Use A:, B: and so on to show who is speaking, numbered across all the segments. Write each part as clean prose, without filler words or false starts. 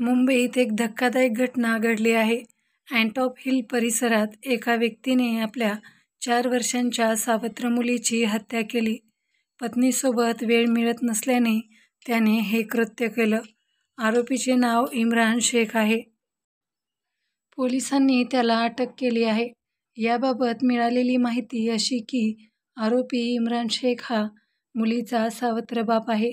A: मुंबईत एक धक्कादायक घटना घडली आहे. अँटॉप हिल परिसरात एका व्यक्तीने आपल्या 4 वर्षांच्या सावत्र मुलीची हत्या केली. पत्नीसोबत वेळ मिळत नसल्याने त्याने हे कृत्य केलं. आरोपीचे नाव इम्रान शेख आहे. पोलिसांनी त्याला अटक केली आहे. याबाबत मिळालेली माहिती अशी की आरोपी इम्रान शेख हा मुलीचा सावत्र बाप आहे.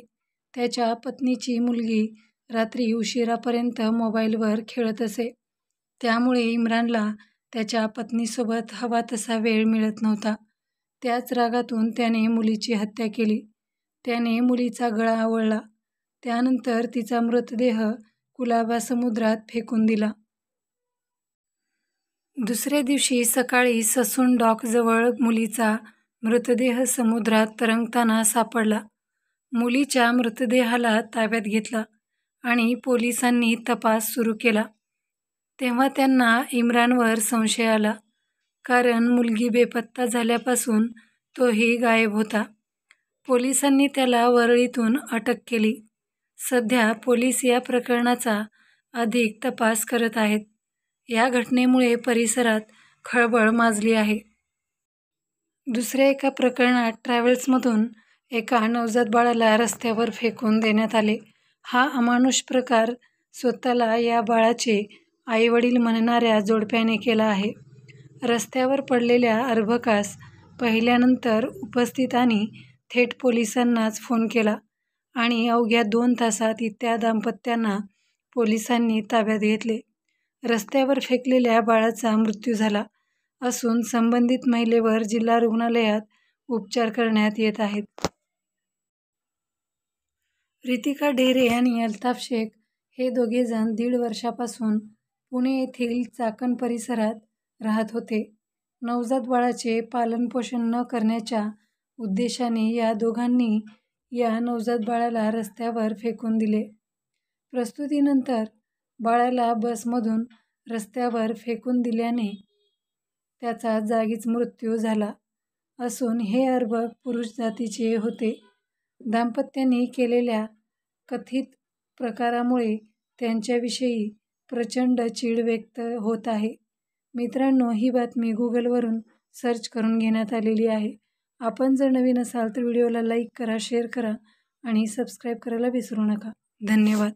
A: त्याच्या पत्नीची मुलगी रात्री उशिरापर्यंत मोबाईलवर खेळत असे. त्यामुळे इम्रानला त्याच्या पत्नीसोबत हवा तसा वेळ मिळत नव्हता. त्याच रागातून त्याने मुलीची हत्या केली. त्याने मुलीचा गळा आवळला. त्यानंतर तिचा मृतदेह कुलाबा समुद्रात फेकून दिला. दुसऱ्या दिवशी सकाळी ससून डॉकजवळ मुलीचा मृतदेह समुद्रात तरंगताना सापडला. मुलीच्या मृतदेहाला ताब्यात घेतला आणि पोलिसांनी तपास सुरू केला. तेव्हा त्यांना इम्रानवर संशय आला, कारण मुलगी बेपत्ता झाल्यापासून तोही गायब होता. पोलिसांनी त्याला वरळीतून अटक केली. सध्या पोलीस या प्रकरणाचा अधिक तपास करत आहेत. या घटनेमुळे परिसरात खळबळ माजली आहे. दुसऱ्या एका प्रकरणात ट्रॅव्हल्समधून एका नवजात बाळाला रस्त्यावर फेकून देण्यात आले. हा अमानुष प्रकार स्वतःला या बाळाचे आईवडील म्हणणाऱ्या जोडप्याने केला आहे. रस्त्यावर पडलेल्या अर्भकास पाहिल्यानंतर उपस्थितांनी थेट पोलिसांनाच फोन केला आणि अवघ्या 2 तासात त्या दाम्पत्यांना पोलिसांनी ताब्यात घेतले. रस्त्यावर फेकलेल्या बाळाचा मृत्यू झाला असून संबंधित महिलेवर जिल्हा रुग्णालयात उपचार करण्यात येत आहेत. रितिका ढेरे आणि अल्ताफ शेख हे दोघेजण 1.5 वर्षापासून पुणे येथील चाकण परिसरात राहत होते. नवजात बाळाचे पालनपोषण न करण्याच्या उद्देशाने या दोघांनी या नवजात बाळाला रस्त्यावर फेकून दिले. प्रसूतीनंतर बाळाला बसमधून रस्त्यावर फेकून दिल्याने त्याचा जागीच मृत्यू झाला असून हे अर्भक पुरुष जातीचे होते. दाम्पत्यांनी केलेल्या कथित प्रकारामुळे त्यांच्याविषयी प्रचंड चीड व्यक्त होत आहे. मित्रांनो, ही बातमी गुगलवरून सर्च करून घेण्यात आलेली आहे. आपण जर नवीन असाल तर व्हिडिओला लाईक करा, शेअर करा आणि सबस्क्राईब करायला विसरू नका. धन्यवाद.